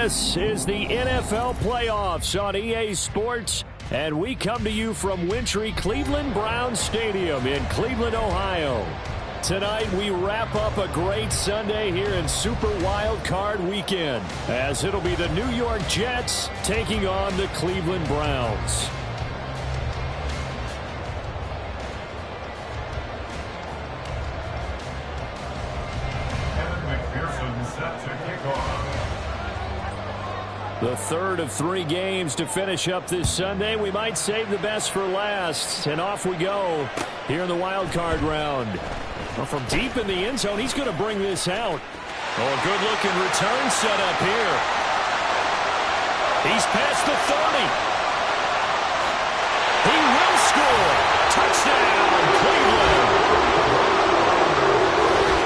This is the NFL playoffs on EA Sports, and we come to you from wintry Cleveland Browns Stadium in Cleveland, Ohio. Tonight, we wrap up a great Sunday here in Super Wildcard Weekend, as it'll be the New York Jets taking on the Cleveland Browns. The third of 3 games to finish up this Sunday. We might save the best for last. And off we go here in the wild card round. Well, from deep in the end zone, he's going to bring this out. Oh, a good-looking return set up here. He's past the 30. He will score. Touchdown, Cleveland.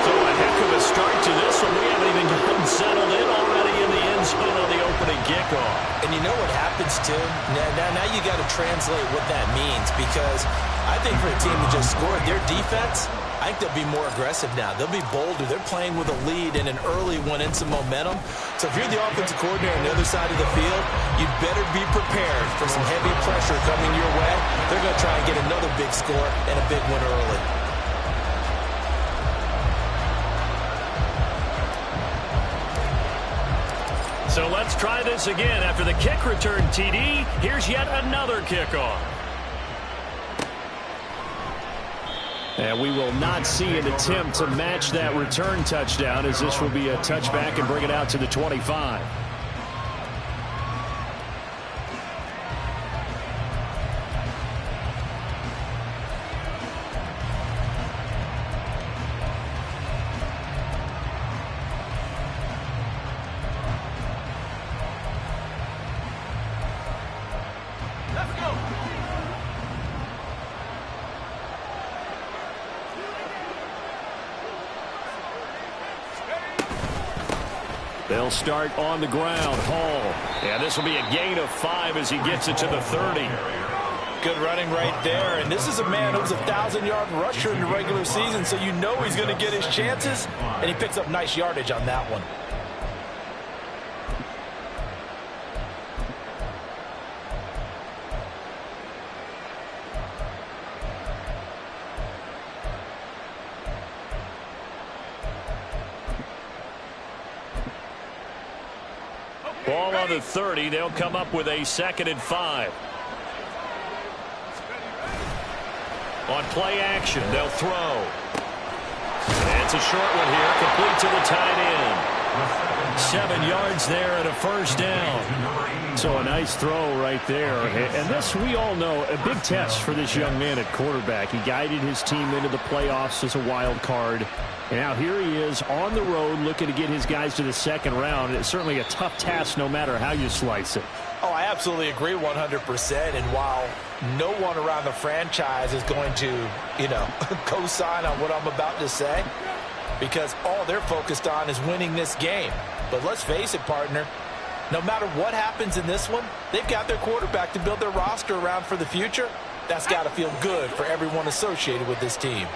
So a heck of a start to this one. We haven't even gotten settled in already in the end zone on the opening kickoff. And you know what happens, too? Now you got to translate what that means, because I think for a team to just score, their defense, I think they'll be more aggressive now. They'll be bolder. They're playing with a lead and an early one and some momentum. So if you're the offensive coordinator on the other side of the field, you'd better be prepared for some heavy pressure coming your way. They're going to try and get another big score and a big win early. So let's try this again. After the kick return TD, here's yet another kickoff. And we will not see an attempt to match that return touchdown, as this will be a touchback and bring it out to the 25. They'll start on the ground. Hall. And this will be a gain of 5 as he gets it to the 30. Good running right there. And this is a man who was a 1,000-yard rusher in the regular season, so you know he's going to get his chances. And he picks up nice yardage on that one. Ball on the 30. They'll come up with a 2nd and 5. On play action, they'll throw. And it's a short one here, complete to the tight end. 7 yards there and a first down. So a nice throw right there. And this, we all know, a big test for this young man at quarterback. He guided his team into the playoffs as a wild card. And now here he is on the road looking to get his guys to the 2nd round. It's certainly a tough task no matter how you slice it. Oh, I absolutely agree 100%. And while no one around the franchise is going to, co-sign on what I'm about to say, because all they're focused on is winning this game. But let's face it, partner, no matter what happens in this one, they've got their quarterback to build their roster around for the future. That's got to feel good for everyone associated with this team.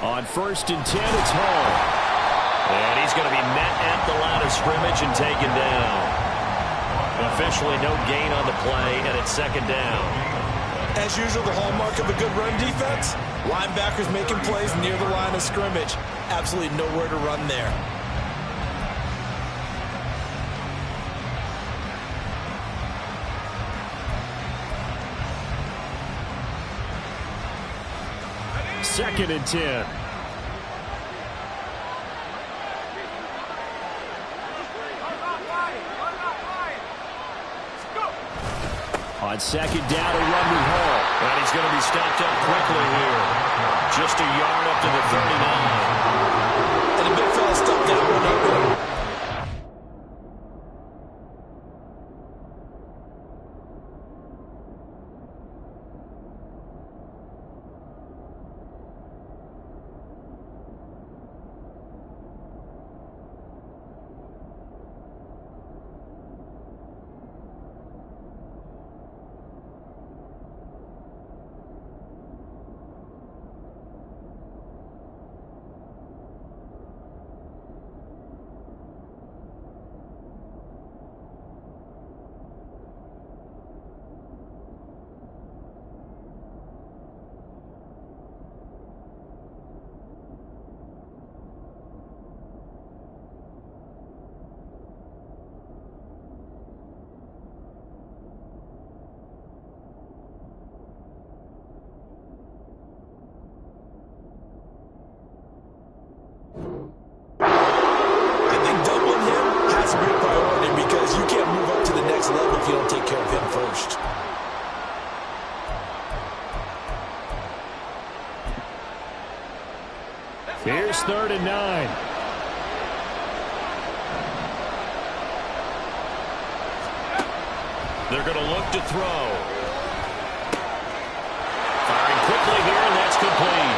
On 1st and 10, it's Hall. And he's going to be met at the line of scrimmage and taken down. Officially no gain on the play, and it's 2nd down. As usual, the hallmark of a good run defense, linebackers making plays near the line of scrimmage. Absolutely nowhere to run there. Second and 10. On 2nd down, a run with Hall. And he's going to be stopped up quickly here. Just a yard up to the 39. And the big fella stuffed that one up there. level if you don't take care of him first. Here's 3rd and 9. They're going to look to throw. Firing quickly here, and that's complete.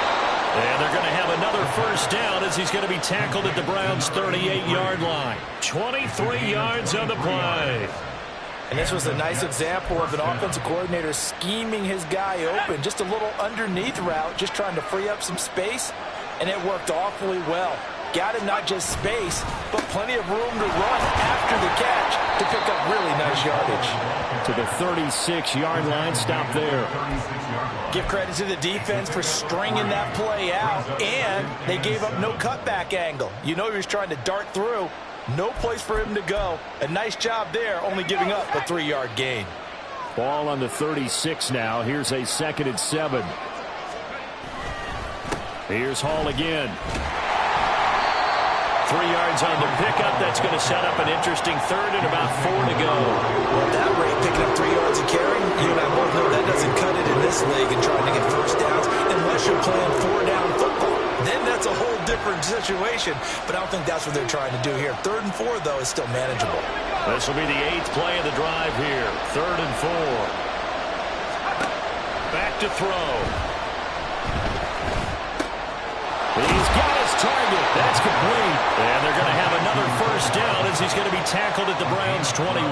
And they're going to have another first down as he's going to be tackled at the Browns' 38-yard line. 23 yards on the play. And this was a nice example of an offensive coordinator scheming his guy open. Just a little underneath route, just trying to free up some space, and it worked awfully well. Got him not just space, but plenty of room to run after the catch to pick up really nice yardage. To the 36-yard line, stop there. Give credit to the defense for stringing that play out, and they gave up no cutback angle. You know he was trying to dart through. No place for him to go. A nice job there, only giving up a 3-yard gain. Ball on the 36 now. Here's a 2nd and 7. Here's Hall again. 3 yards on the pickup. That's going to set up an interesting 3rd and about 4 to go. Well, at that rate, picking up 3 yards of carry, you and I both know that doesn't cut it in this league and trying to get first downs unless you're playing 4-down football. Then that's a whole different situation, but I don't think that's what they're trying to do here. 3rd and 4, though, is still manageable. This will be the 8th play of the drive here. 3rd and 4. Back to throw. He's got his target. That's complete. And they're going to have another first down as he's going to be tackled at the Browns' 21.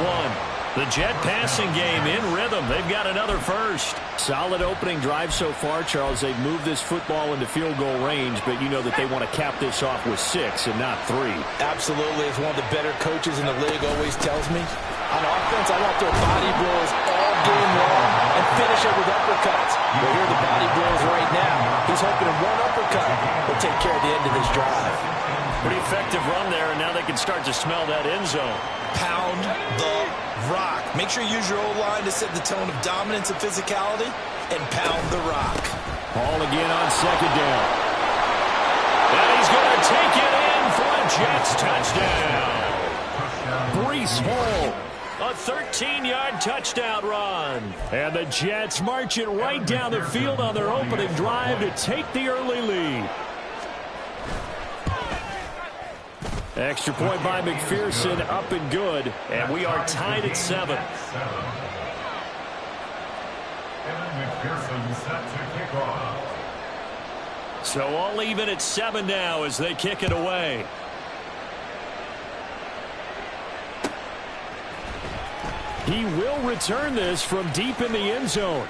The Jet passing game in rhythm. They've got another first. Solid opening drive so far, Charles. They've moved this football into field goal range, but you know that they want to cap this off with 6 and not 3. Absolutely. As one of the better coaches in the league always tells me, on offense, I want their body blows all game long and finish it with uppercuts. Well, here are the body blows right now. He's hoping in one uppercut will take care of the end of this drive. Pretty effective run there, and now they can start to smell that end zone. Pound the rock. Make sure you use your O-line to set the tone of dominance and physicality, and pound the rock. Ball again on 2nd down. And he's going to take it in for a Jets touchdown. Breece Hall. A 13-yard touchdown run. And the Jets march it right down the field on their opening drive to take the early lead. Extra point by McPherson, up and good. And we are tied at 7. So all even at 7 now as they kick it away. He will return this from deep in the end zone.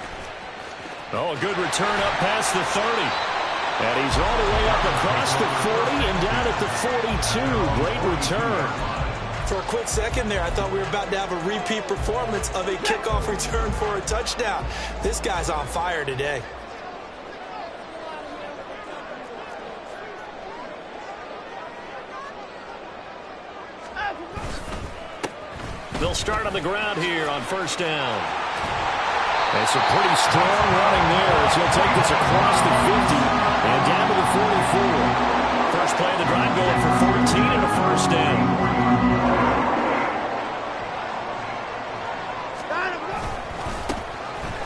Oh, a good return up past the 30. And he's all the way up across the 40 and down at the 42. Great return. For a quick second there, I thought we were about to have a repeat performance of a kickoff return for a touchdown. This guy's on fire today. They'll start on the ground here on first down. That's a pretty strong running there as he'll take this across the 50 and down to the 44. First play of the drive going for 14 and a first down.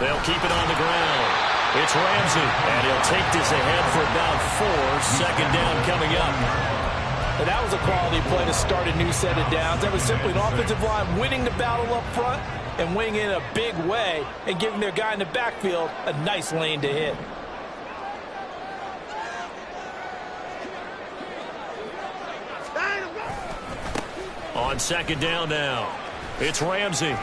They'll keep it on the ground. It's Ramsey, and he'll take this ahead for about 4. Second down coming up. And that was a quality play to start a new set of downs. That was simply an offensive line winning the battle up front and winning in a big way and giving their guy in the backfield a nice lane to hit. On second down now, it's Ramsey. And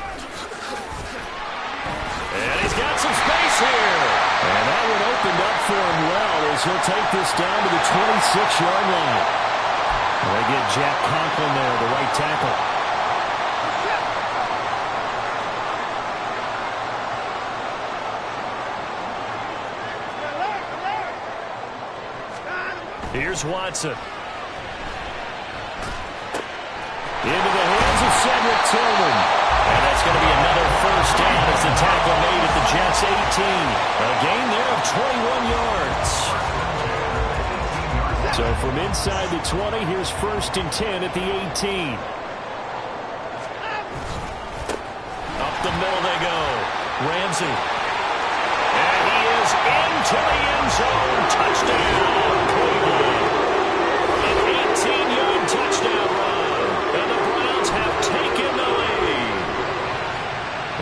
he's got some space here. And that one opened up for him well as he'll take this down to the 26-yard line. They get Jack Conklin there, the right tackle. Here's Watson. Into the hands of Cedric Tillman. And that's going to be another first down as the tackle made at the Jets' 18. A gain there of 21 yards. So from inside the 20, here's 1st and 10 at the 18. the middle they go. Ramsey. And he is into the end zone. Touchdown, Cleveland. An 18-yard touchdown run. And the Browns have taken the lead.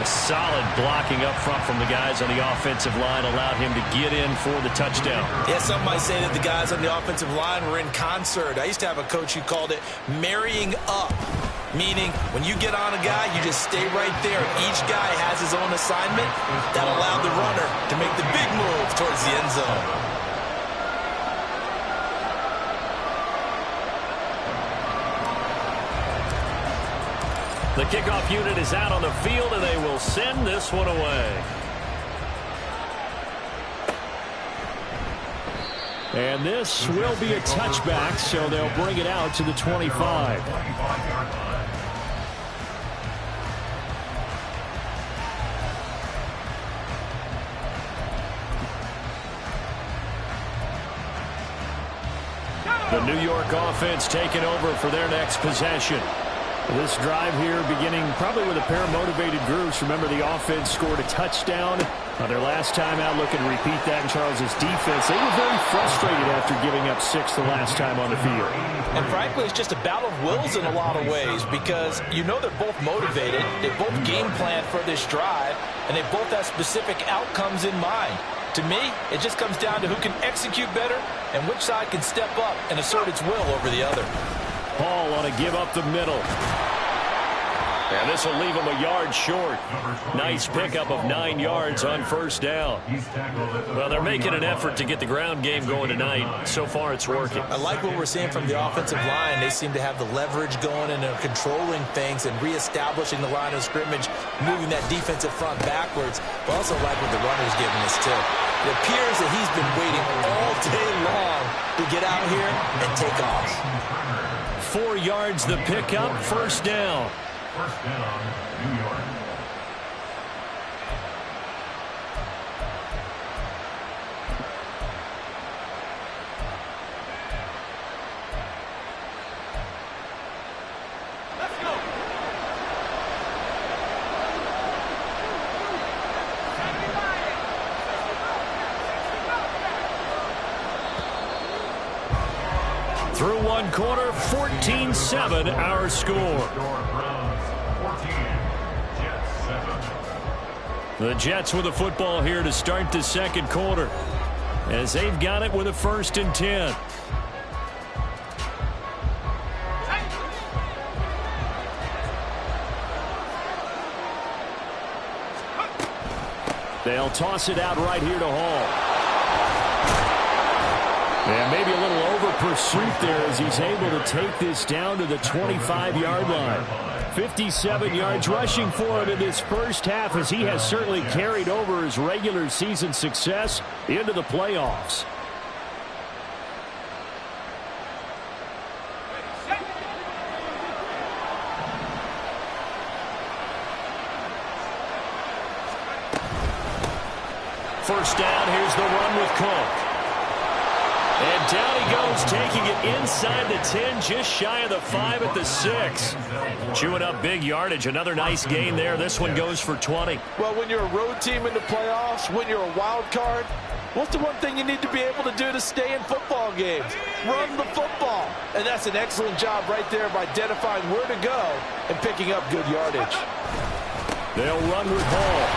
A solid blocking up front from the guys on the offensive line allowed him to get in for the touchdown. Yeah, some might say that the guys on the offensive line were in concert. I used to have a coach who called it marrying up, meaning when you get on a guy, you just stay right there. Each guy has his own assignment that allowed the runner to make the big move towards the end zone. The kickoff unit is out on the field, and they will send this one away. And this will be a touchback, so they'll bring it out to the 25. The New York offense taking over for their next possession. This drive here beginning probably with a pair of motivated groups. Remember, the offense scored a touchdown on their last time out. Looking to repeat that in Charles's defense. They were very frustrated after giving up 6 the last time on the field. And frankly, it's just a battle of wills in a lot of ways because you know they're both motivated. They both game plan for this drive, and they both have specific outcomes in mind. To me, it just comes down to who can execute better and which side can step up and assert its will over the other. Paul on a give up the middle. And this will leave him a yard short. Nice pickup of 9 yards on first down. Well, they're making an effort to get the ground game going tonight. So far, it's working. I like what we're seeing from the offensive line. They seem to have the leverage going and they're controlling things and reestablishing the line of scrimmage, moving that defensive front backwards. But also like what the runner's giving us, too. It appears that he's been waiting all day long to get out here and take off. 4 yards the pickup, first down. First down, New York. Let's go. Through one quarter, 14-7 our score. The Jets with the football here to start the second quarter as they've got it with a 1st and 10. They'll toss it out right here to Hall. And maybe a little over pursuit there as he's able to take this down to the 25-yard line. 57 yards rushing for him in this first half as he has certainly carried over his regular season success into the playoffs. First down, here's the run with Cook. And down he goes, taking it inside the 10, just shy of the 5 at the 6. Chewing up big yardage. Another nice gain there. This one goes for 20. Well, when you're a road team in the playoffs, when you're a wild card, what's the one thing you need to be able to do to stay in football games? Run the football. And that's an excellent job right there of identifying where to go and picking up good yardage. They'll run with Hall.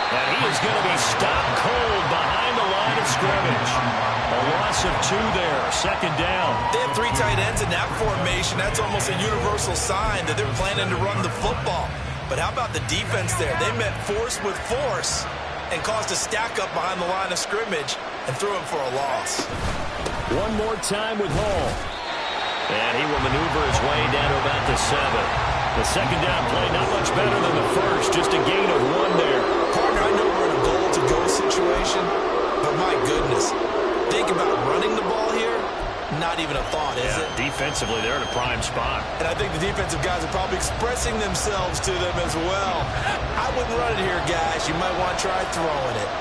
And he is going to be stopped cold behind the line of scrimmage. A loss of 2 there, second down. They have 3 tight ends in that formation. That's almost a universal sign that they're planning to run the football. But how about the defense there? They met force with force and caused a stack up behind the line of scrimmage and threw him for a loss. One more time with Hall. And he will maneuver his way down to about the 7. The second down play not much better than the first, just a gain of 1 there. Partner, I know we're in a goal-to-go situation, but my goodness, think about running the ball here. Not even a thought, is it? Defensively, they're in a prime spot. And I think the defensive guys are probably expressing themselves to them as well. I wouldn't run it here, guys. You might want to try throwing it.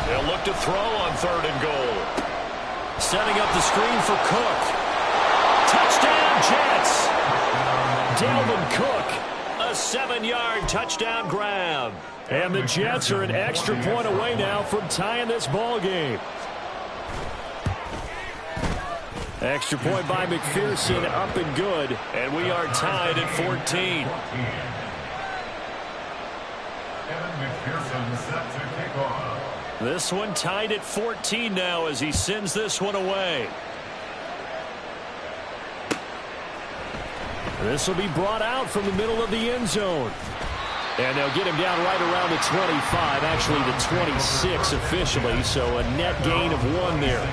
They'll look to throw on 3rd and goal. Setting up the screen for Cook. Touchdown, Jets. Dalvin Cook, a 7-yard touchdown grab. And the Jets are an extra point away now from tying this ball game. Extra point by McPherson, up and good. And we are tied at 14. McPherson set to kick off. This one tied at 14 now as he sends this one away. This will be brought out from the middle of the end zone. And they'll get him down right around the 25, actually the 26 officially, so a net gain of 1 there.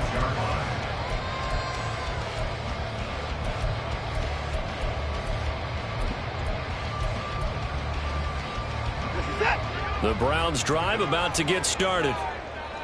The Browns drive about to get started.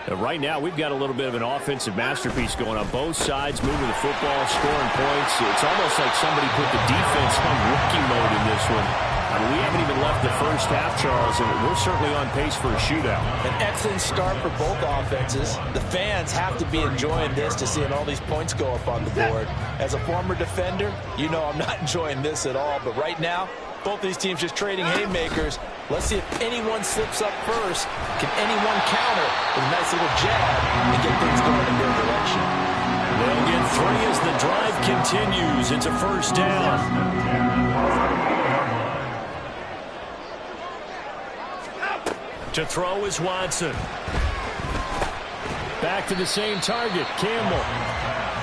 Right now, we've got a little bit of an offensive masterpiece going on both sides, moving the football, scoring points. It's almost like somebody put the defense on rookie mode in this one. I mean, we haven't even left the first half, Charles, and we're certainly on pace for a shootout. An excellent start for both offenses. The fans have to be enjoying this to seeing all these points go up on the board. As a former defender, you know I'm not enjoying this at all. But right now, both these teams just trading haymakers. Let's see if anyone slips up first. Can anyone counter with a nice little jab and get things going in their direction? They'll get 3 as the drive continues. It's a first down. To throw is Watson. Back to the same target, Campbell.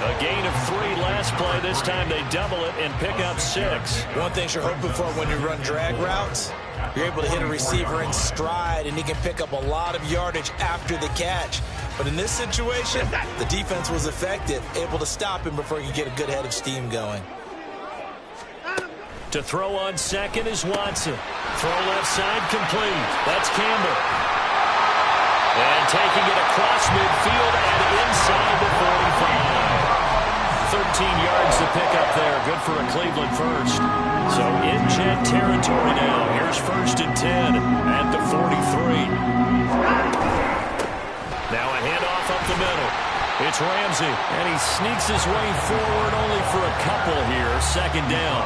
A gain of 3 last play. This time they double it and pick up 6. One thing you're hoping for when you run drag routes, you're able to hit a receiver in stride, and he can pick up a lot of yardage after the catch. But in this situation, the defense was effective, able to stop him before he could get a good head of steam going. To throw on second is Watson. Throw left side complete. That's Campbell. And taking it across midfield and inside the 45. 13 yards to pick up there. Good for a Cleveland first. So in Jet territory now. Here's 1st and 10 at the 43. Now a handoff up the middle. It's Ramsey, and he sneaks his way forward only for a couple here. 2nd down.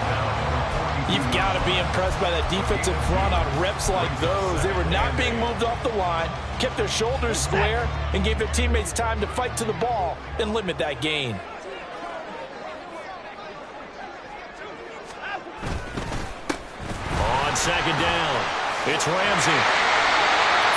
You've got to be impressed by that defensive front on reps like those. They were not being moved off the line, kept their shoulders square, and gave their teammates time to fight to the ball and limit that gain. On 2nd down, it's Ramsey.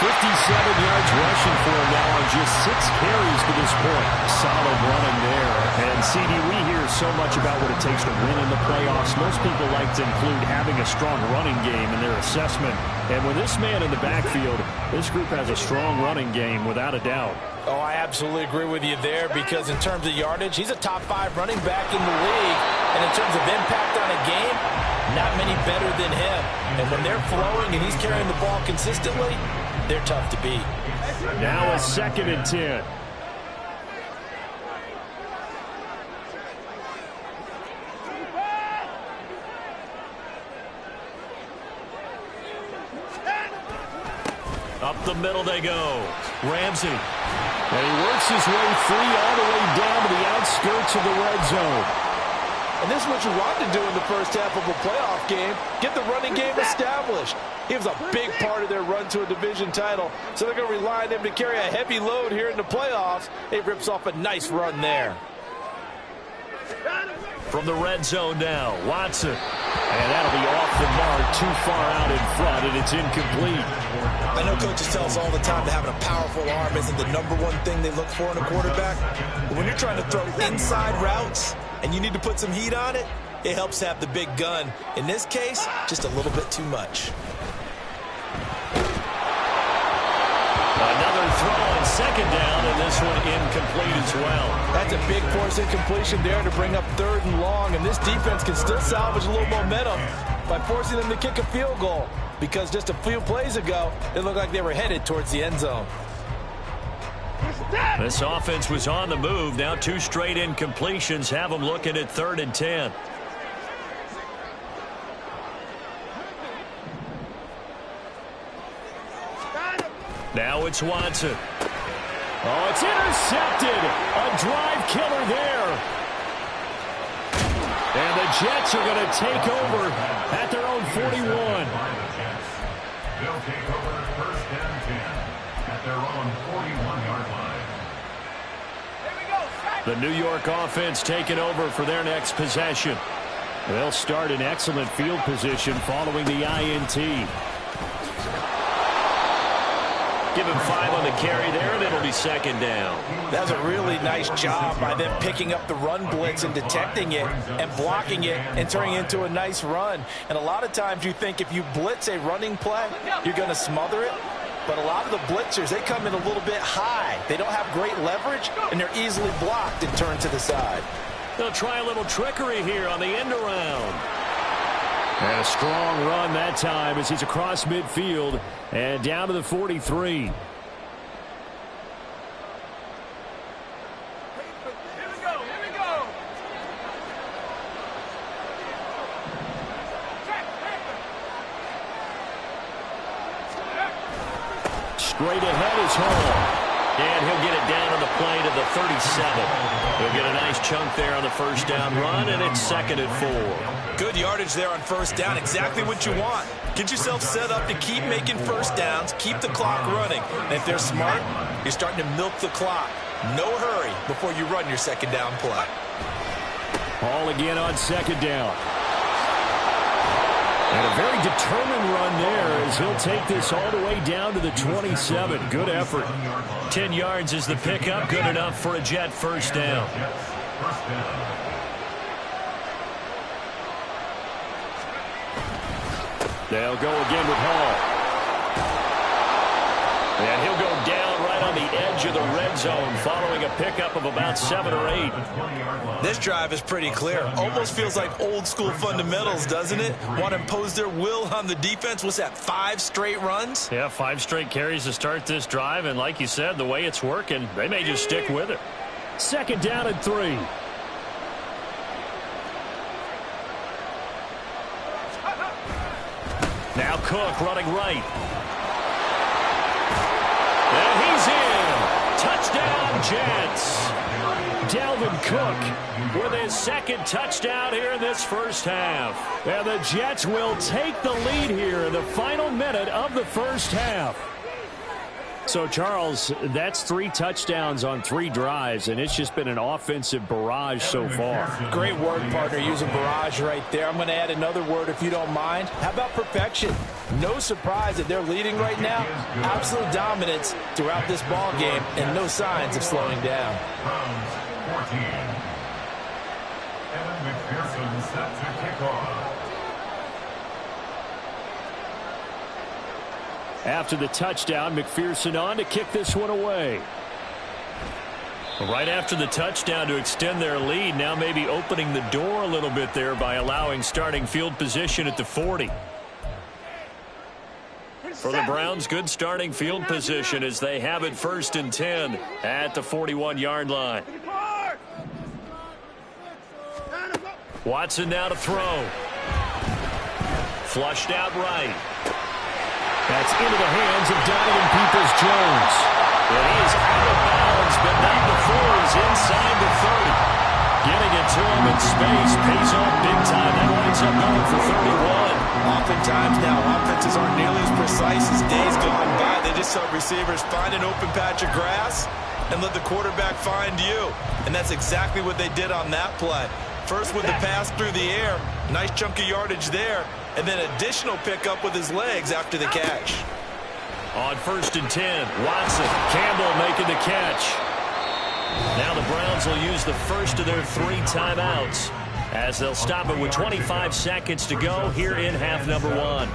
57 yards rushing for him now on just 6 carries to this point. Solid running there. And, CD, we hear so much about what it takes to win in the playoffs. Most people like to include having a strong running game in their assessment. And with this man in the backfield, this group has a strong running game without a doubt. Oh, I absolutely agree with you there because in terms of yardage, he's a top 5 running back in the league. And in terms of impact on a game, not many better than him. And when they're flowing and he's carrying the ball consistently, they're tough to beat. Now a 2nd and 10. Up the middle they go. Ramsey. And he works his way free all the way down to the outskirts of the red zone. And this is what you want to do in the first half of a playoff game. Get the running game established. He was a big part of their run to a division title. So they're going to rely on him to carry a heavy load here in the playoffs. He rips off a nice run there. From the red zone now, Watson. And that'll be off the mark, too far out in front, and it's incomplete. I know coaches tell us all the time that having a powerful arm isn't the #1 thing they look for in a quarterback. But when you're trying to throw inside routes and you need to put some heat on it, it helps to have the big gun. In this case, just a little bit too much. Another throw on 2nd down, and this one incomplete as well. That's a big force incompletion there to bring up 3rd and long, and this defense can still salvage a little momentum by forcing them to kick a field goal because just a few plays ago, it looked like they were headed towards the end zone. This offense was on the move. Now 2 straight incompletions have them looking at 3rd and 10. Now it's Watson. Oh, it's intercepted. A drive killer there. And the Jets are going to take over at their own 41. They'll take over first and 10 at their own 41-yard line. The New York offense taking over for their next possession. They'll start in excellent field position following the INT. Give him 5 on the carry there, and it'll be second down. That was a really nice job by them picking up the run blitz and detecting it and blocking it and turning it into a nice run. And a lot of times you think if you blitz a running play, you're going to smother it. But a lot of the blitzers, they come in a little bit high. They don't have great leverage, and they're easily blocked and turned to the side. They'll try a little trickery here on the end around. And a strong run that time as he's across midfield and down to the 43. Straight ahead is Hall. And he'll get it down on the play to the 37. He'll get a nice chunk there on the first down run, and it's second and 4. Good yardage there on first down. Exactly what you want. Get yourself set up to keep making first downs, keep the clock running. And if they're smart, you're starting to milk the clock. No hurry before you run your second down play. Hall again on second down. And a very determined run there as he'll take this all the way down to the 27. Good effort. 10 yards is the pickup. Good enough for a Jet first down. They'll go again with Hall. And he'll go down right on the edge of the red zone following a pickup of about 7 or 8. This drive is pretty clear. Almost feels like old school fundamentals, doesn't it? Want to impose their will on the defense. What's that, 5 straight runs? Yeah, 5 straight carries to start this drive. And like you said, the way it's working, they may just stick with it. Second down and 3. Now Cook running right. And he's in. Touchdown, Jets. Dalvin Cook with his second touchdown here in this first half. And the Jets will take the lead here in the final minute of the first half. So, Charles, that's 3 touchdowns on 3 drives, and it's just been an offensive barrage so far. Great word, partner, using barrage right there. I'm going to add another word if you don't mind. How about perfection? No surprise that they're leading right now. Absolute dominance throughout this ball game and no signs of slowing down. Browns 14. Evan McPherson set to kick off. After the touchdown, McPherson on to kick this one away. Right after the touchdown to extend their lead, now maybe opening the door a little bit there by allowing starting field position at the 40. For the Browns, good starting field position as they have it first and 10 at the 41-yard line. Watson now to throw. Flushed out right. That's into the hands of Donovan Peoples-Jones. And he is out of bounds, but not before he's inside the 30. Getting it to him in space pays off big time. That winds up going for 31. Oftentimes now, offenses aren't nearly as precise as days gone by. They just help receivers find an open patch of grass and let the quarterback find you. And that's exactly what they did on that play. First with the pass through the air, nice chunk of yardage there, and then additional pickup with his legs after the catch. On first and 10, Watson, Campbell making the catch. Now the Browns will use the first of their 3 timeouts as they'll stop it with 25 seconds to go here in half number 1.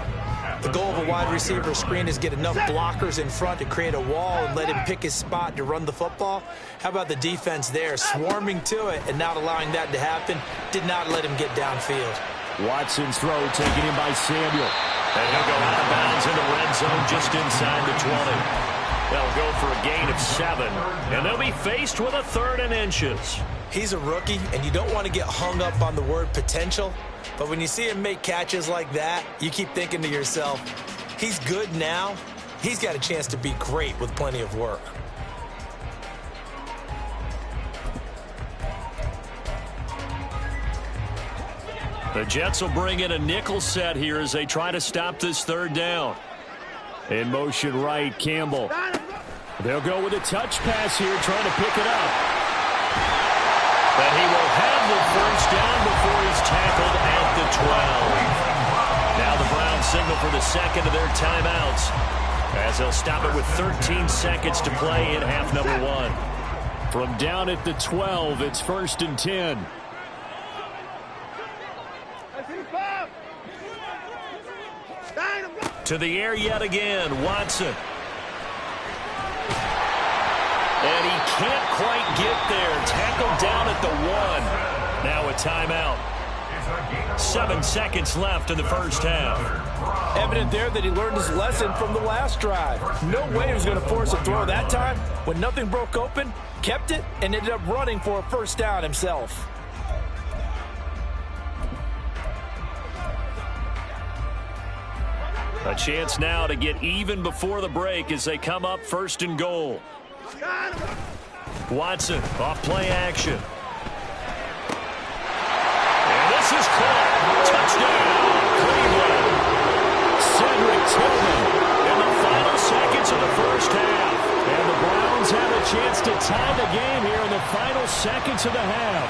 The goal of a wide receiver screen is get enough blockers in front to create a wall and let him pick his spot to run the football. How about the defense there, swarming to it and not allowing that to happen? Did not let him get downfield. Watson's throw taken in by Samuel. And he'll go out of bounds in the red zone just inside the 20. They'll go for a gain of 7, and they'll be faced with a 3rd and inches. He's a rookie, and you don't want to get hung up on the word potential. But when you see him make catches like that, you keep thinking to yourself, he's good now. He's got a chance to be great with plenty of work. The Jets will bring in a nickel set here as they try to stop this 3rd down. In motion right, Campbell. They'll go with a touch pass here, trying to pick it up. But he will have the first down before he's tackled at the 12. Now the Browns signal for the second of their timeouts, as they'll stop it with 13 seconds to play in half number 1. From down at the 12, it's 1st and 10. To the air yet again, Watson. And he can't quite get there. Tackled down at the 1. Now a timeout. 7 seconds left in the first half. Evident there that he learned his lesson from the last drive. No way he was going to force a throw that time. When nothing broke open, kept it, and ended up running for a first down himself. A chance now to get even before the break as they come up 1st and goal. Watson off play action. And this is caught. Touchdown, Cleveland. Cedric Tillman in the final seconds of the first half. And the Browns have a chance to tie the game here in the final seconds of the half.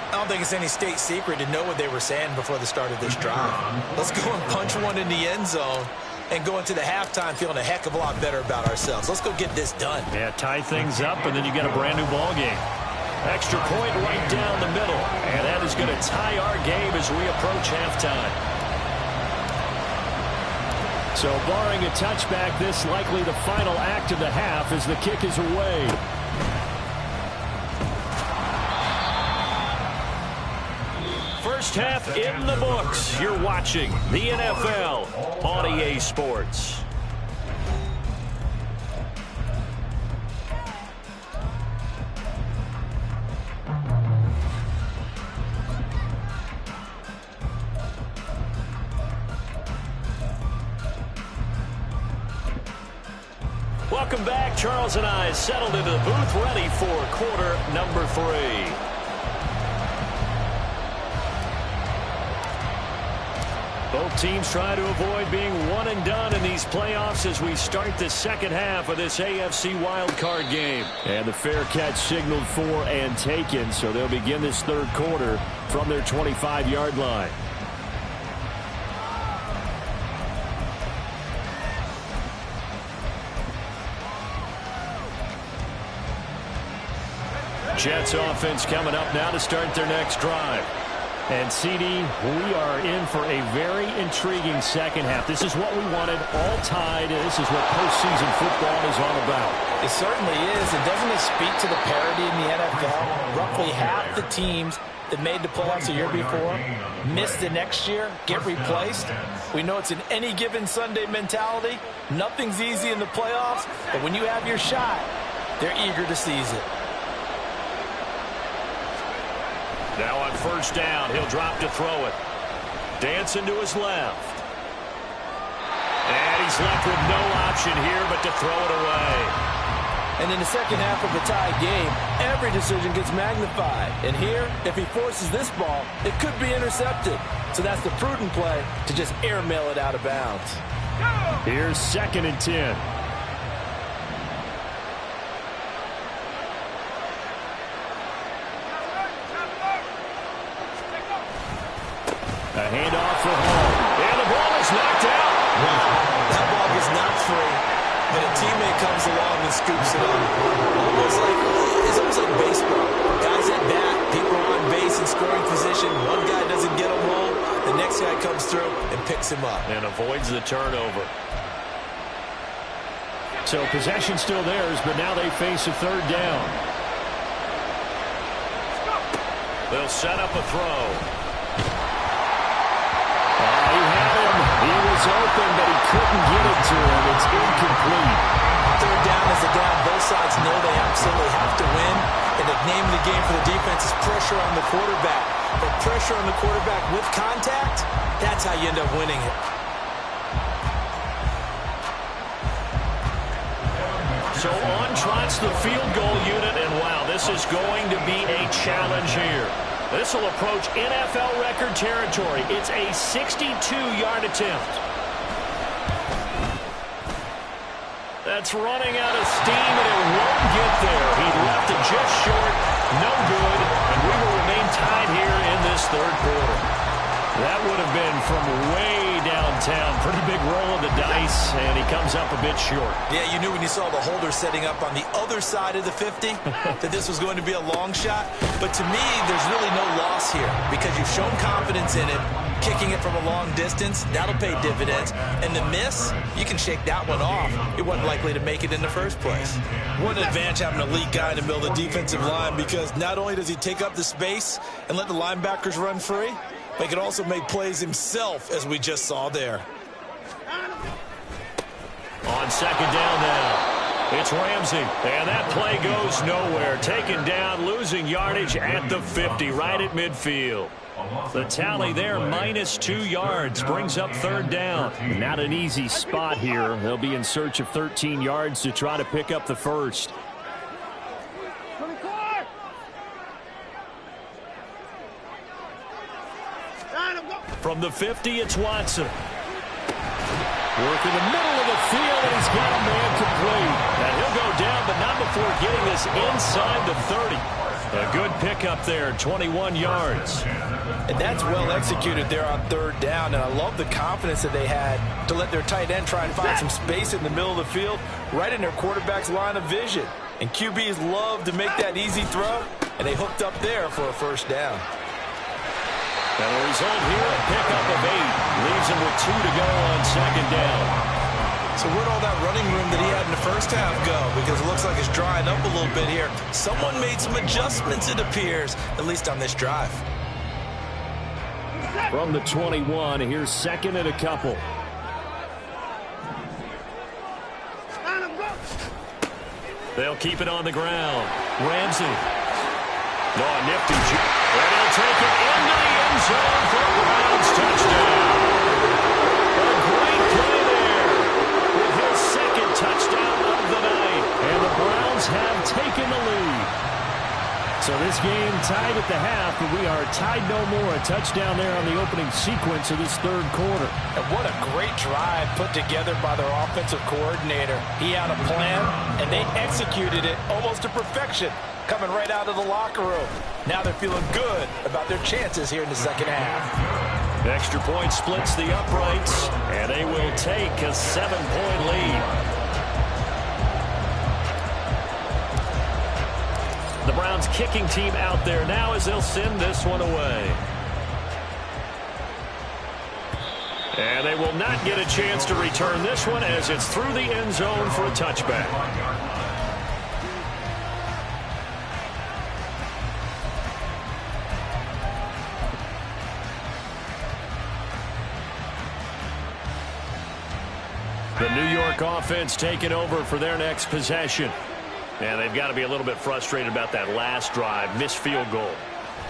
I don't think it's any state secret to know what they were saying before the start of this drive. Let's go and punch one in the end zone and go into the halftime feeling a heck of a lot better about ourselves. Let's go get this done. Yeah, tie things up, and then you get a brand-new ball game. Extra point right down the middle, and that is going to tie our game as we approach halftime. So barring a touchback, this likely the final act of the half as the kick is away. First half in the books. You're watching the NFL on EA Sports. Welcome back. Charles and I settled into the booth, ready for quarter number 3. Both teams try to avoid being one and done in these playoffs as we start the second half of this AFC Wildcard game. And the fair catch signaled for and taken, so they'll begin this third quarter from their 25-yard line. Jets offense coming up now to start their next drive. And, CD, we are in for a very intriguing second half. This is what we wanted, all tied, and this is what postseason football is all about. It certainly is. And doesn't it speak to the parity in the NFL? Roughly half the teams that made the playoffs a year before miss the next year, get replaced. We know it's an any given Sunday mentality. Nothing's easy in the playoffs, but when you have your shot, they're eager to seize it. Now on first down, he'll drop to throw it. Dancing to his left. And he's left with no option here but to throw it away. And in the second half of a tied game, every decision gets magnified. And here, if he forces this ball, it could be intercepted. So that's the prudent play to just airmail it out of bounds. Here's 2nd and 10. A handoff for Hall. And the ball is knocked out. Wow, that ball was knocked free, but a teammate comes along and scoops it up. It's almost like baseball. Guys at bat, people are on base in scoring position. One guy doesn't get him home. The next guy comes through and picks him up. And avoids the turnover. So possession still theirs, but now they face a third down. They'll set up a throw. He had him. He was open, but he couldn't get it to him. It's incomplete. Third down is a down. Both sides know they absolutely have to win. And the name of the game for the defense is pressure on the quarterback. But pressure on the quarterback with contact, that's how you end up winning it. So on trots the field goal unit, and wow, this is going to be a challenge here. This will approach NFL record territory. It's a 62-yard attempt. That's running out of steam, and it won't get there. He left it just short. No good. And we will remain tied here in this third quarter. That would have been from way downtown. Pretty big roll of the dice, and he comes up a bit short. Yeah, you knew when you saw the holder setting up on the other side of the 50 that this was going to be a long shot. But to me, there's really no loss here because you've shown confidence in it. Kicking it from a long distance, that'll pay dividends. And the miss, you can shake that one off. It wasn't likely to make it in the first place. What an advantage having an elite guy in the middle of the defensive line, because not only does he take up the space and let the linebackers run free, but he can also make plays himself, as we just saw there. On second down now, it's Ramsey. And that play goes nowhere. Taken down, losing yardage at the 50, right at midfield. The tally there, -2 yards, brings up third down. Not an easy spot here. They'll be in search of 13 yards to try to pick up the first. From the 50, it's Watson. Work in the middle of the field, and he's got a man complete. And he'll go down, but not before getting this inside the 30. A good pickup there, 21 yards. And that's well executed there on third down, and I love the confidence that they had to let their tight end try and find some space in the middle of the field, right in their quarterback's line of vision. And QBs love to make that easy throw, and they hooked up there for a first down. And the result here, a pickup of 8. Leaves him with 2 to go on second down. So where'd all that running room that he had in the first half go? Because it looks like it's drying up a little bit here. Someone made some adjustments, it appears, at least on this drive. From the 21, here's second and a couple. They'll keep it on the ground. Ramsey. No, nifty. And he'll take it into the end zone for a Browns touchdown. A great play there with his second touchdown of the night. And the Browns have taken the lead. So this game tied at the half, but we are tied no more. A touchdown there on the opening sequence of this third quarter. And what a great drive put together by their offensive coordinator. He had a plan, and they executed it almost to perfection, coming right out of the locker room. Now they're feeling good about their chances here in the second half. Extra point splits the uprights, and they will take a 7-point lead. The Browns kicking team out there now as they'll send this one away. And they will not get a chance to return this one as it's through the end zone for a touchback. The New York offense taking over for their next possession. And they've got to be a little bit frustrated about that last drive, missed field goal.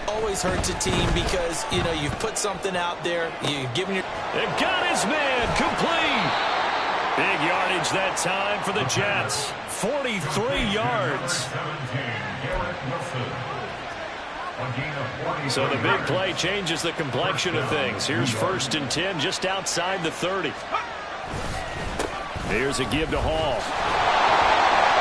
Always hurts a team because, you know, you've put something out there, you've given your... They've got his man complete. Big yardage that time for the Jets. 43 yards. So the big play changes the complexion of things. Here's 1st and 10 just outside the 30. Here's a give to Hall.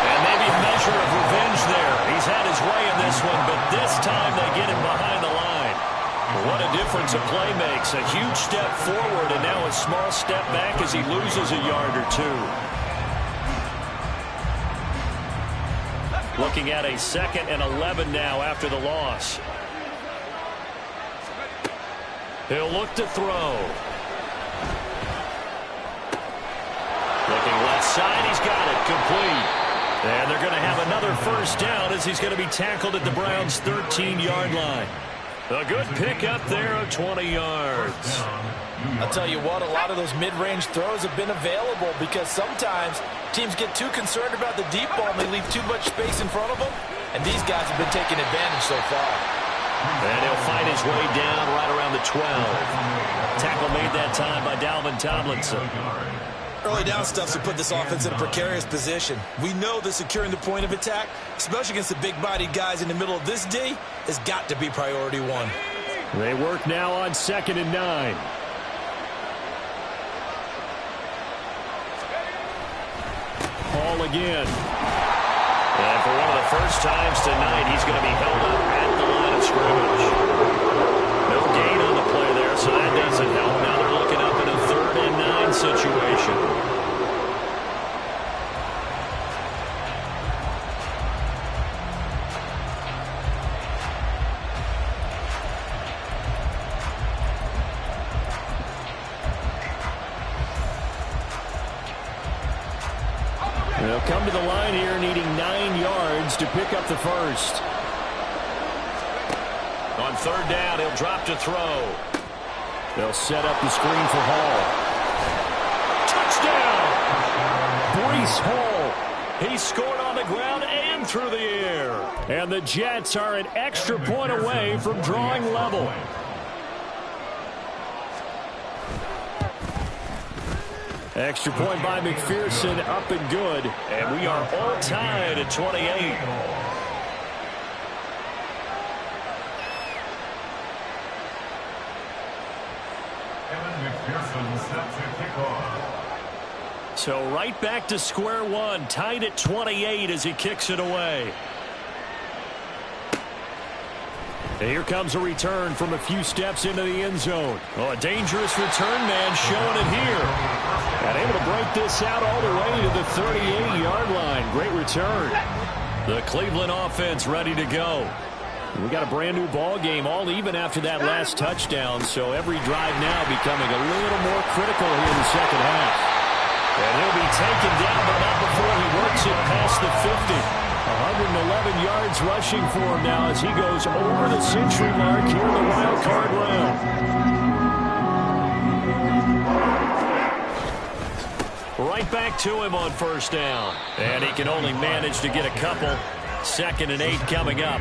And maybe a measure of revenge there. He's had his way in this one, but this time they get him behind the line. What a difference a play makes. A huge step forward and now a small step back as he loses a yard or 2. Looking at a 2nd and 11 now after the loss. He'll look to throw. Looking left side, he's got it complete. And they're going to have another first down as he's going to be tackled at the Browns' 13-yard line. A good pickup there of 20 yards. I'll tell you what, a lot of those mid-range throws have been available because sometimes teams get too concerned about the deep ball and they leave too much space in front of them. And these guys have been taking advantage so far. And he'll find his way down right around the 12. Tackle made that time by Dalvin Tomlinson. Early down stuff's to put this offense in a precarious position. We know that securing the point of attack, especially against the big-bodied guys in the middle of this D, has got to be priority 1. They work now on 2nd and 9. Hall again. And for one of the first times tonight, he's going to be held up at the line of scrimmage. No gain on the play there, so that doesn't help. Now they're looking up in a 3rd and 9 situation. They'll come to the line here needing 9 yards to pick up the first. On 3rd down, he'll drop to throw. They'll set up the screen for Hall. Touchdown! Breece Hall. He scored on the ground and through the air. And the Jets are an extra point away from drawing level. Extra point by McPherson, up and good. And we are all tied at 28. So right back to square one, tied at 28 as he kicks it away. And here comes a return from a few steps into the end zone. Oh, a dangerous return man showing it here. And able to break this out all the way to the 38-yard line. Great return. The Cleveland offense ready to go. We got a brand new ball game, all even after that last touchdown. So every drive now becoming a little more critical here in the second half. And he'll be taken down, but not before he works it past the 50. 111 yards rushing for him now as he goes over the century mark here in the wild card round. Right back to him on 1st down. And he can only manage to get a couple. 2nd and 8 coming up.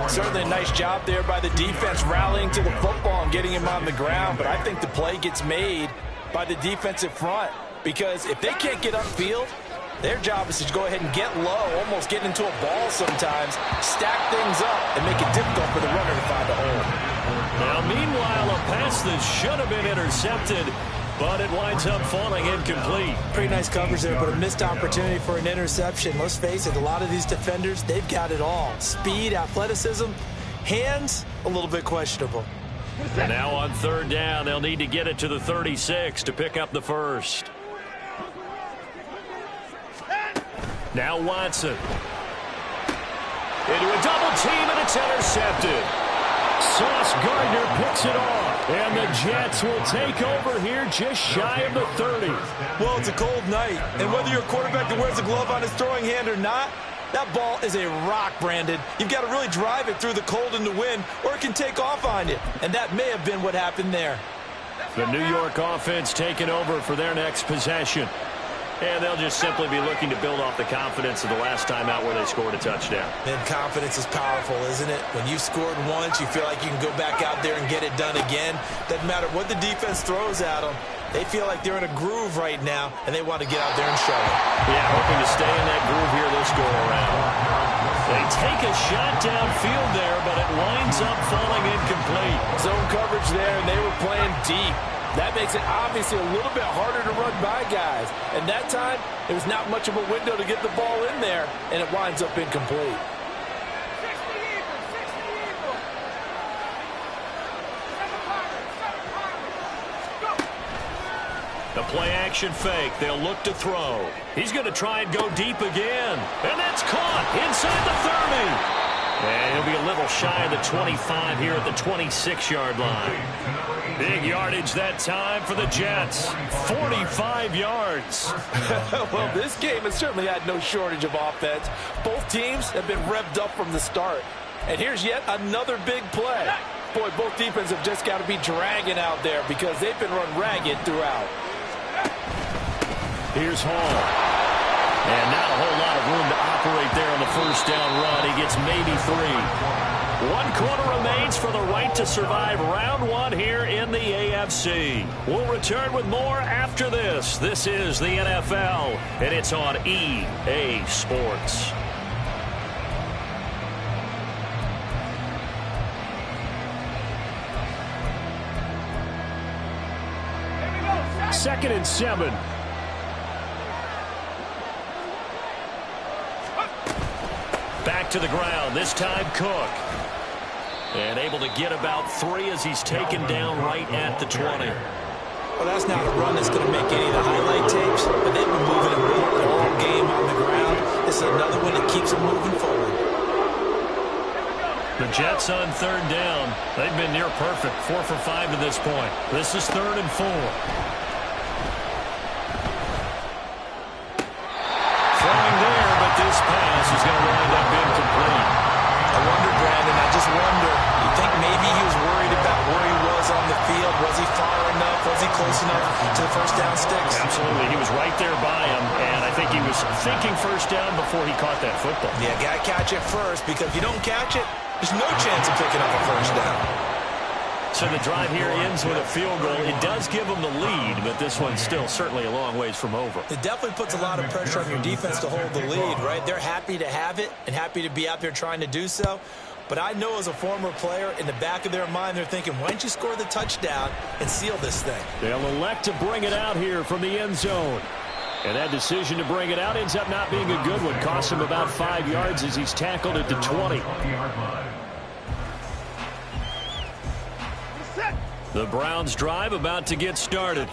Certainly a nice job there by the defense rallying to the football and getting him on the ground. But I think the play gets made by the defensive front. Because if they can't get upfield, their job is to go ahead and get low, almost get into a ball sometimes, stack things up, and make it difficult for the runner to find a hole. Now, meanwhile, a pass that should have been intercepted, but it winds up falling incomplete. Pretty nice coverage there, but a missed opportunity for an interception. Let's face it, a lot of these defenders, they've got it all. Speed, athleticism, hands, a little bit questionable. And now on 3rd down, they'll need to get it to the 36 to pick up the first. Now Watson. Into a double team, and it's intercepted. Sauce Gardner picks it off. And the Jets will take over here just shy of the 30. Well, it's a cold night. And whether you're a quarterback that wears a glove on his throwing hand or not, that ball is a rock, Brandon. You've got to really drive it through the cold and the wind, or it can take off on you. And that may have been what happened there. The New York offense taking over for their next possession. And they'll just simply be looking to build off the confidence of the last time out where they scored a touchdown. And confidence is powerful, isn't it? When you've scored once, you feel like you can go back out there and get it done again. Doesn't matter what the defense throws at them. They feel like they're in a groove right now, and they want to get out there and show it. Yeah, hoping to stay in that groove here this go-around. They take a shot downfield there, but it winds up falling incomplete. Zone coverage there, and they were playing deep. That makes it obviously a little bit harder to run by guys. And that time, it was not much of a window to get the ball in there, and it winds up incomplete. The play-action fake. They'll look to throw. He's going to try and go deep again. And that's caught inside the 30. And he'll be a little shy of the 25 here at the 26-yard line. Big yardage that time for the Jets. 45 yards. Well, this game has certainly had no shortage of offense. Both teams have been revved up from the start. And here's yet another big play. Boy, both defenses have just got to be dragging out there because they've been run ragged throughout. Here's Hall. And not a whole lot of room to operate there on the first down run. He gets maybe 3. 1 quarter remains for the right to survive round 1 here in the AFC. We'll return with more after this. This is the NFL, and it's on EA Sports. Second and 7. Back to the ground, this time Cook. And able to get about 3 as he's taken down right at the 20. Well, that's not a run that's going to make any of the highlight tapes, but they've been moving him all game on the ground. This is another one that keeps him moving forward. The Jets on 3rd down. They've been near perfect, 4 for 5 to this point. This is 3rd and 4. Throwing there, but this pass is going to wind up incomplete. I wonder, Brandon, I just wonder, you think maybe he was worried about where he was on the field? Was he far enough? Was he close enough to the first down sticks? Absolutely. He was right there by him, and I think he was thinking first down before he caught that football. Yeah, got to catch it first, because if you don't catch it, there's no chance of picking up a first down. So the drive here ends with a field goal. It does give them the lead, but this one's still certainly a long ways from over. It definitely puts a lot of pressure on your defense to hold the lead, right? They're happy to have it and happy to be out there trying to do so. But I know as a former player, in the back of their mind, they're thinking, why don't you score the touchdown and seal this thing? They'll elect to bring it out here from the end zone. And that decision to bring it out ends up not being a good one. Costs him about 5 yards as he's tackled at the 20. The Browns drive about to get started.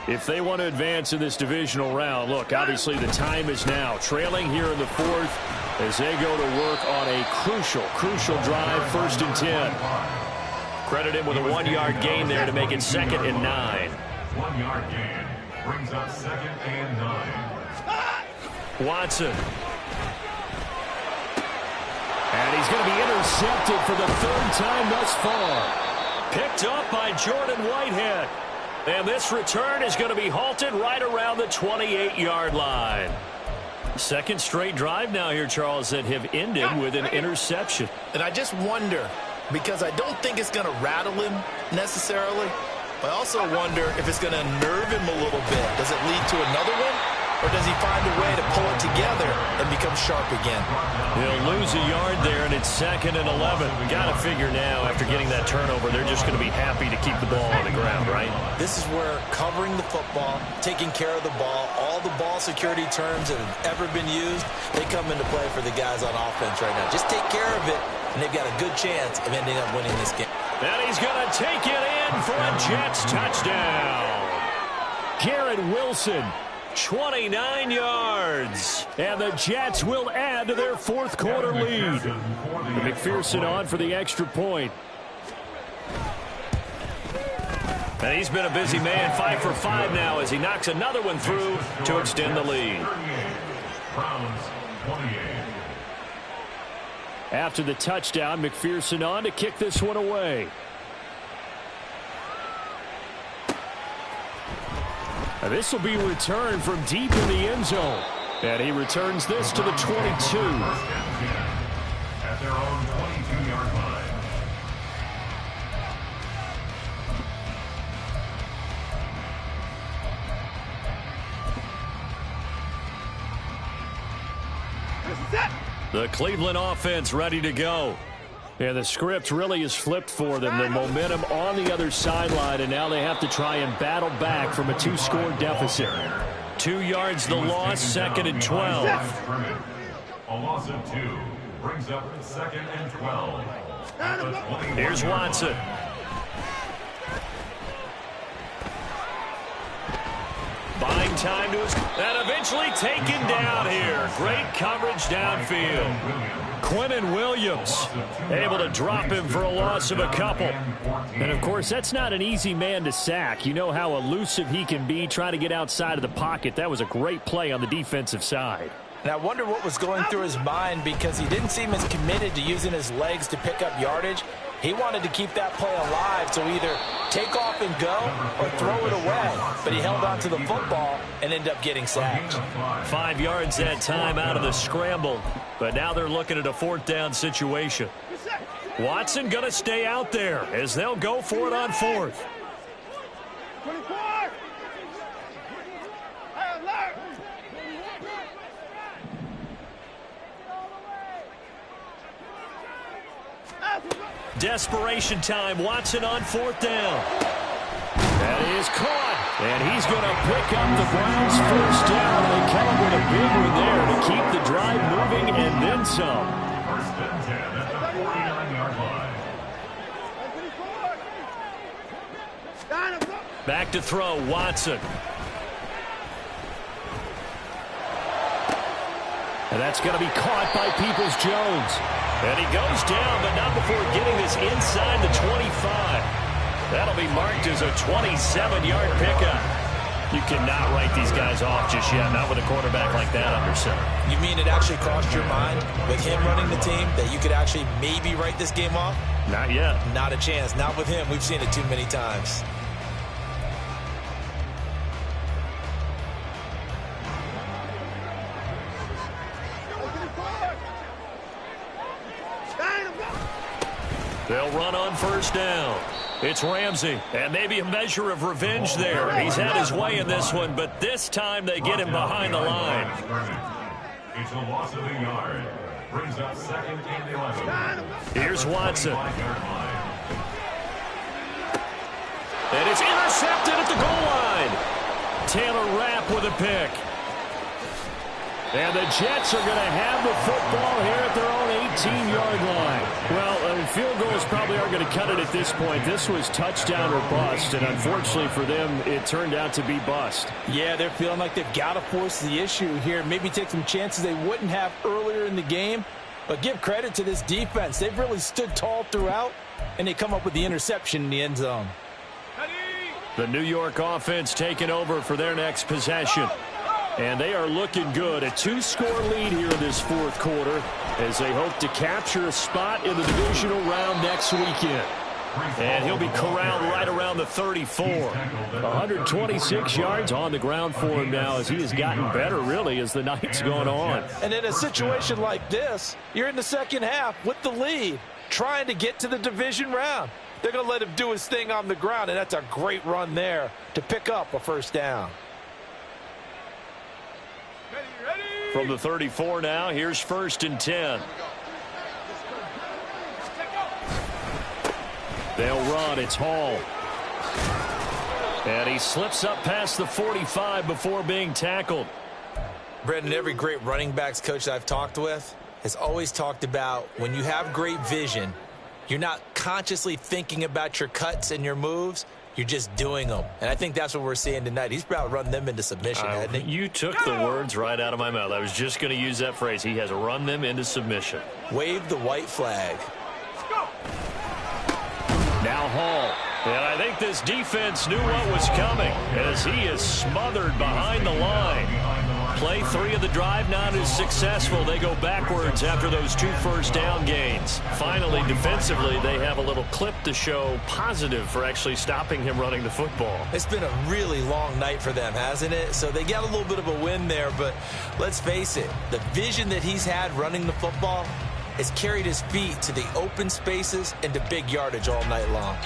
If they want to advance in this divisional round, look, obviously the time is now. Trailing here in the 4th as they go to work on a crucial drive, 1st and 10. Credit him with a 1-yard gain there to make it 2nd and 9. 1-yard gain brings up 2nd and 9. Watson. And he's going to be intercepted for the 3rd time thus far. Picked up by Jordan Whitehead. And this return is going to be halted right around the 28-yard line. 2nd straight drive now here, Charles, that have ended with an interception. And I just wonder, because I don't think it's going to rattle him necessarily, but I also wonder if it's going to nerve him a little bit. Does it lead to another one? Or does he find a way to pull it together and become sharp again? He'll lose a yard there, and it's 2nd and 11. Got to figure now, after getting that turnover, they're just going to be happy to keep the ball on the ground, right? This is where covering the football, taking care of the ball, all the ball security terms that have ever been used, they come into play for the guys on offense right now. Just take care of it, and they've got a good chance of ending up winning this game. And he's going to take it in for a Jets touchdown. Garrett Wilson. 29 yards. And the Jets will add to their 4th quarter lead. McPherson on for the extra point. And he's been a busy man, 5 for 5 now as he knocks another one through to extend the lead. After the touchdown, McPherson on to kick this one away. And this will be returned from deep in the end zone. And he returns this to the 22. At their own 22-yard line. The Cleveland offense ready to go. And the script really is flipped for them. The momentum on the other sideline, and now they have to try and battle back from a 2-score deficit. 2 yards the loss, 2nd and 12. A loss of 2 brings up 2nd and 12. Here's Watson. Buying time to his... And eventually taken down here. Great coverage downfield. Quinnen Williams able to drop him for a loss of a couple. And, of course, that's not an easy man to sack. You know how elusive he can be trying to get outside of the pocket. That was a great play on the defensive side. And I wonder what was going through his mind, because he didn't seem as committed to using his legs to pick up yardage. He wanted to keep that play alive, so either take off and go or throw it away. But he held on to the football and ended up getting sacked. 5 yards that time out of the scramble. But now they're looking at a 4th down situation. Watson going to stay out there as they'll go for it on 4th. 24. Desperation time. Watson on 4th down. That is caught. And he's going to pick up the Browns' first down. They come up with a big one there to keep the drive moving and then some. First and 10 at the 49-yard line. Back to throw, Watson. And that's going to be caught by Peoples-Jones. And he goes down, but not before getting this inside the 25. That'll be marked as a 27-yard pickup. You cannot write these guys off just yet, not with a quarterback like that under center. You mean it actually crossed your mind with him running the team that you could actually maybe write this game off? Not yet. Not a chance. Not with him. We've seen it too many times. They'll run on first down. It's Ramsey, and maybe a measure of revenge there. He's had his way in this one, but this time they get him behind the line. It's a loss of a yard. Brings up second and 11. Here's Watson. And it's intercepted at the goal line. Taylor Rapp with a pick. And the Jets are going to have the football here at their own 18-yard line. Well, field goals probably aren't going to cut it at this point. This was touchdown or bust, and unfortunately for them, it turned out to be bust. Yeah, they're feeling like they've got to force the issue here. Maybe take some chances they wouldn't have earlier in the game. But give credit to this defense. They've really stood tall throughout, and they come up with the interception in the end zone. The New York offense taking over for their next possession. And they are looking good. A two-score lead here in this fourth quarter as they hope to capture a spot in the divisional round next weekend. And he'll be corralled right around the 34. 126 yards on the ground for him now as he has gotten better, really, as the night's gone on. And in a situation like this, you're in the second half with the lead, trying to get to the division round. They're going to let him do his thing on the ground, and that's a great run there to pick up a first down. From the 34 now, here's first and 10. They'll run. It's Hall. And he slips up past the 45 before being tackled. Brendan, every great running backs coach I've talked with has always talked about when you have great vision, you're not consciously thinking about your cuts and your moves. You're just doing them. And I think that's what we're seeing tonight. He's about run them into submission, hasn't he? You took the words right out of my mouth. I was just going to use that phrase. He has run them into submission. Wave the white flag. Now Hall. And I think this defense knew what was coming as he is smothered behind the line. Play 3 of the drive not as successful. They go backwards after those 2 first down gains. Finally, defensively, they have a little clip to show positive for actually stopping him running the football. It's been a really long night for them, hasn't it? So they got a little bit of a win there, but let's face it, the vision that he's had running the football has carried his feet to the open spaces and to big yardage all night long.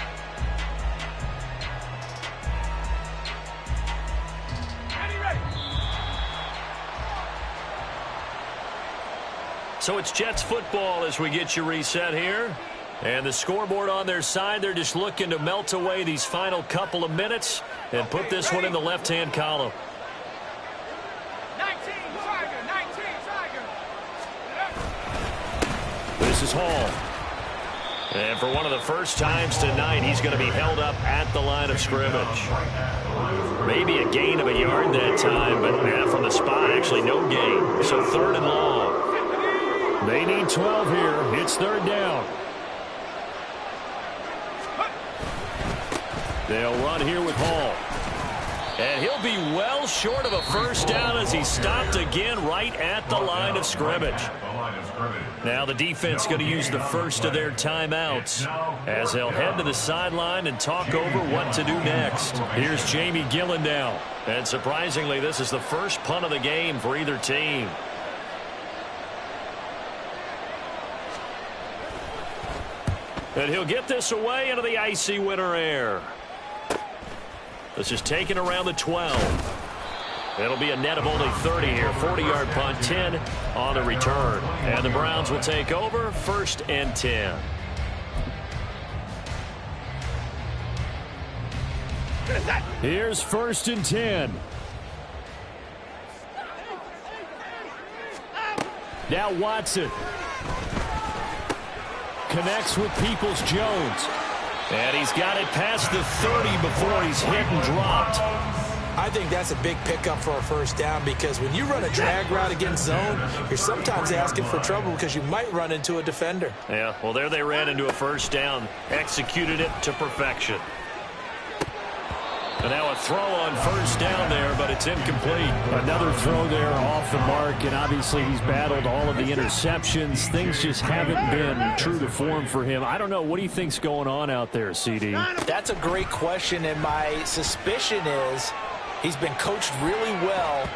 So it's Jets football as we get you reset here. And the scoreboard on their side, they're just looking to melt away these final couple of minutes and put this one in the left-hand column. 19, Tiger. This is Hall. And for one of the first times tonight, he's going to be held up at the line of scrimmage. Maybe a gain of a yard that time, but from the spot, actually no gain. So 3rd and long. They need 12 here. It's 3rd down. They'll run here with Hall. And he'll be well short of a first down as he's stopped again right at the line of scrimmage. Now the defense going to use the first of their timeouts as they'll head to the sideline and talk over what to do next. Here's Jamie Gillen now. And surprisingly, this is the first punt of the game for either team. And he'll get this away into the icy winter air. This is taken around the 12. It'll be a net of only 30 here. 40-yard punt, 10 on the return. And the Browns will take over, 1st and 10. Here's 1st and 10. Now Watson. Connects with Peoples-Jones. And he's got it past the 30 before he's hit and dropped. I think that's a big pickup for a 1st down because when you run a drag route against zone, you're sometimes asking for trouble because you might run into a defender. Yeah, well, there they ran into a 1st down. Executed it to perfection. And now a throw on 1st down there, but it's incomplete. Another throw there off the mark, and obviously he's battled all of the interceptions. Things just haven't been true to form for him. I don't know. What do you think's going on out there, CD? That's a great question, and my suspicion is he's been coached really well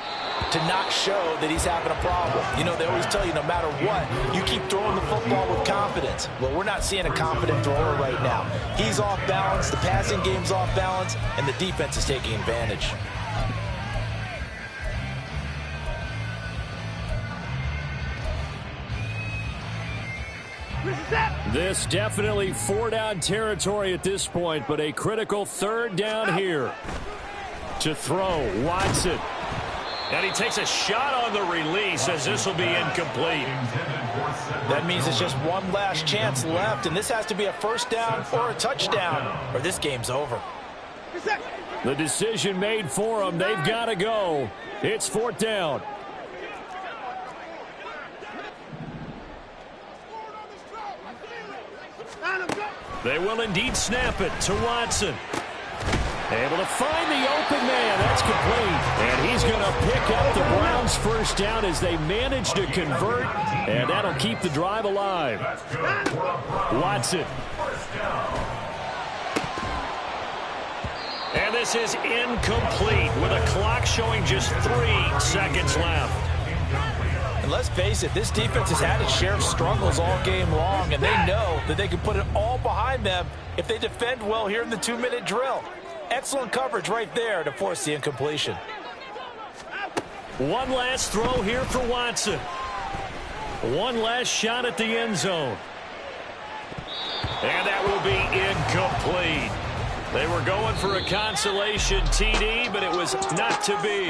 to not show that he's having a problem. You know, they always tell you no matter what, you keep throwing the football with confidence. Well, we're not seeing a confident thrower right now. He's off balance, the passing game's off balance, and the defense is taking advantage. This definitely 4-down territory at this point, but a critical 3rd down here. To throw, Watson. And he takes a shot on the release as this will be incomplete. That means it's just one last chance left, and this has to be a 1st down or a touchdown, or this game's over. The decision made for them. They've got to go. It's 4th down. They will indeed snap it to Watson. Able to find the open man. That's complete. And he's going to pick up the Browns' 1st down as they manage to convert. And that'll keep the drive alive. Watson. And this is incomplete with a clock showing just 3 seconds left. And let's face it, this defense has had its share of struggles all game long, and they know that they can put it all behind them if they defend well here in the 2-minute drill. Excellent coverage right there to force the incompletion. One last throw here for Watson. One last shot at the end zone. And that will be incomplete. They were going for a consolation TD, but it was not to be.